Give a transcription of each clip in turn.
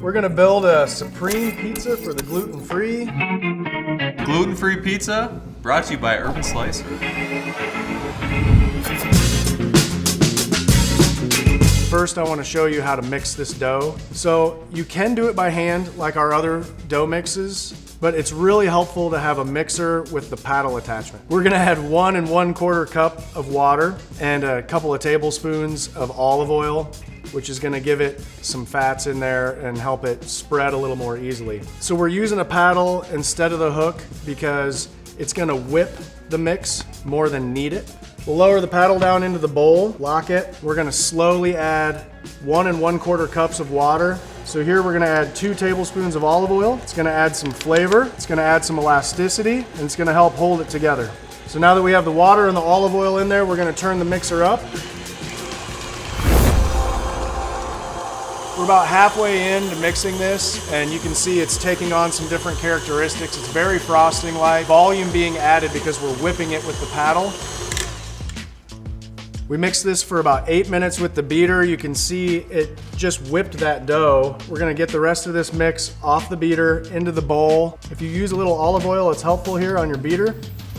We're gonna build a supreme pizza for the gluten-free. Gluten-free pizza, brought to you by Urban Slicer. First, I want to show you how to mix this dough. So you can do it by hand like our other dough mixes, but it's really helpful to have a mixer with the paddle attachment. We're gonna add 1 1/4 cup of water and a couple of tablespoons of olive oil, which is gonna give it some fats in there and help it spread a little more easily. So we're using a paddle instead of the hook because it's gonna whip the mix more than knead it. We'll lower the paddle down into the bowl, lock it. We're gonna slowly add 1 1/4 cups of water. So here we're gonna add 2 tablespoons of olive oil. It's gonna add some flavor, it's gonna add some elasticity, and it's gonna help hold it together. So now that we have the water and the olive oil in there, we're gonna turn the mixer up. We're about halfway into mixing this, and you can see it's taking on some different characteristics. It's very frosting-like, volume being added because we're whipping it with the paddle. We mixed this for about 8 minutes with the beater. You can see it just whipped that dough. We're gonna get the rest of this mix off the beater into the bowl. If you use a little olive oil, it's helpful here on your beater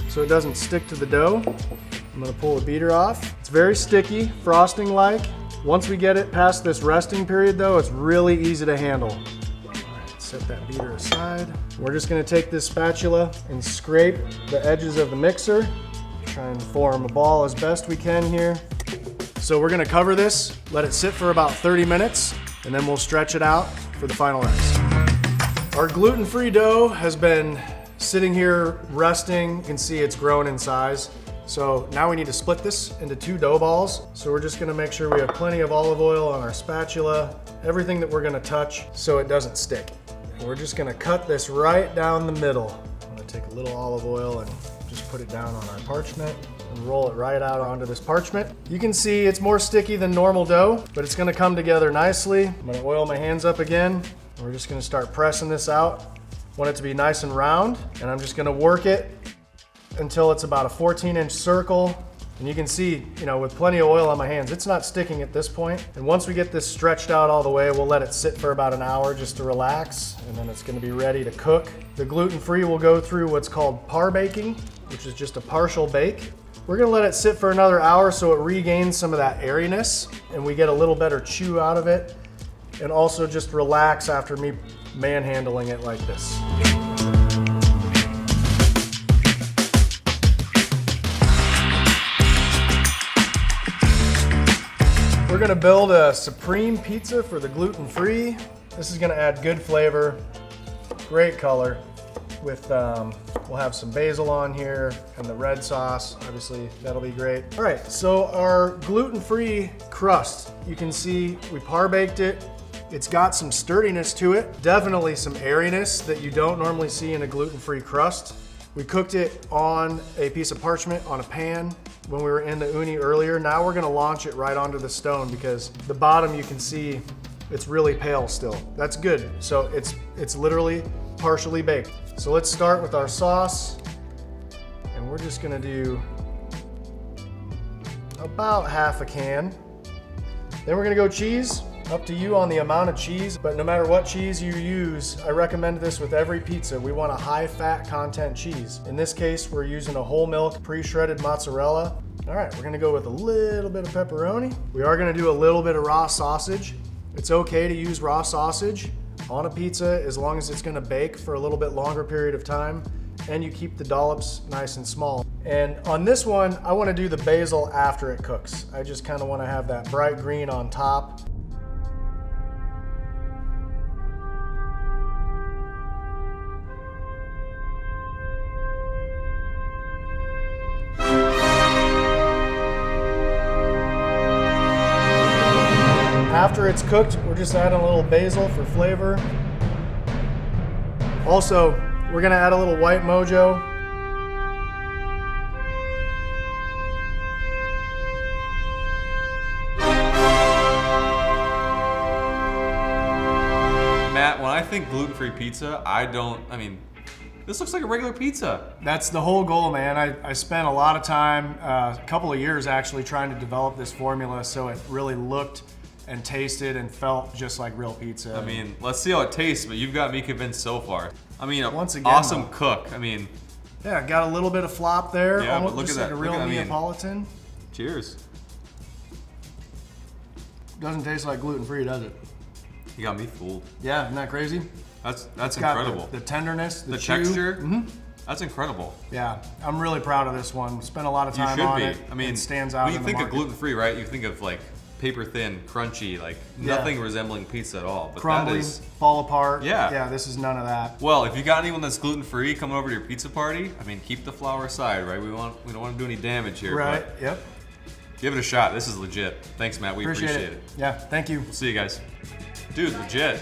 so it doesn't stick to the dough. I'm gonna pull the beater off. It's very sticky, frosting-like. Once we get it past this resting period though, it's really easy to handle. All right, set that beater aside. We're just gonna take this spatula and scrape the edges of the mixer. Try and form a ball as best we can here. So we're gonna cover this, let it sit for about 30 minutes, and then we'll stretch it out for the final rest. Our gluten-free dough has been sitting here resting. You can see it's grown in size. So now we need to split this into 2 dough balls. So we're just gonna make sure we have plenty of olive oil on our spatula, everything that we're gonna touch so it doesn't stick. And we're just gonna cut this right down the middle. I'm gonna take a little olive oil and just put it down on our parchment and roll it right out onto this parchment. You can see it's more sticky than normal dough, but it's gonna come together nicely. I'm gonna oil my hands up again. And we're just gonna start pressing this out. Want it to be nice and round, and I'm just gonna work it until it's about a 14-inch circle. And you can see, with plenty of oil on my hands, it's not sticking at this point. And once we get this stretched out all the way, we'll let it sit for about an hour just to relax, and then it's gonna be ready to cook. The gluten-free will go through what's called par baking, which is just a partial bake. We're gonna let it sit for another hour so it regains some of that airiness, and we get a little better chew out of it, and also just relax after me manhandling it like this. We're gonna build a supreme pizza for the gluten-free. This is gonna add good flavor, great color. We'll have some basil on here and the red sauce, obviously that'll be great. All right, so our gluten-free crust, you can see we par baked it. It's got some sturdiness to it, definitely some airiness that you don't normally see in a gluten-free crust. We cooked it on a piece of parchment on a pan when we were in the uni earlier. Now we're gonna launch it right onto the stone because the bottom you can see it's really pale still. That's good. So it's literally partially baked. So let's start with our sauce, and we're just gonna do about half a can. Then we're gonna go cheese. Up to you on the amount of cheese, but no matter what cheese you use, I recommend this with every pizza. We want a high fat content cheese. In this case, we're using a whole milk pre-shredded mozzarella. All right, we're gonna go with a little bit of pepperoni. We are gonna do a little bit of raw sausage. It's okay to use raw sausage on a pizza as long as it's gonna bake for a little bit longer period of time and you keep the dollops nice and small. And on this one, I wanna do the basil after it cooks. I just kinda wanna have that bright green on top. After it's cooked, we're just adding a little basil for flavor. Also, we're gonna add a little white mojo. Matt, when I think gluten-free pizza, this looks like a regular pizza. That's the whole goal, man. I spent a lot of time, a couple of years actually, trying to develop this formula so it really looked and tasted and felt just like real pizza. I mean, let's see how it tastes, but you've got me convinced so far. I mean, Once again, awesome though. cook. I mean, yeah, got a little bit of flop there. Yeah, almost but look just at like that. a real Look at- I mean- Neapolitan. cheers. Doesn't taste like gluten-free, does it? You got me fooled. Yeah, isn't that crazy? That's Got incredible. The tenderness, the chew. texture. That's incredible. Yeah, I'm really proud of this one. Spent a lot of You time should on be. it. I mean, it stands out when you in the think of market. gluten-free, right? You think of like paper thin, crunchy, like nothing resembling pizza at all. But Crumbling, that is, fall apart. Yeah. Yeah, this is none of that. well, if you got anyone that's gluten-free coming over to your pizza party, I mean, keep the flour aside, right? We don't want to do any damage here. Right, But yep. give it a shot. This is legit. Thanks, Matt. We appreciate it. Yeah, thank you. See you guys. Dude, legit.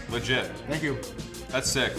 Legit. Thank you. That's sick.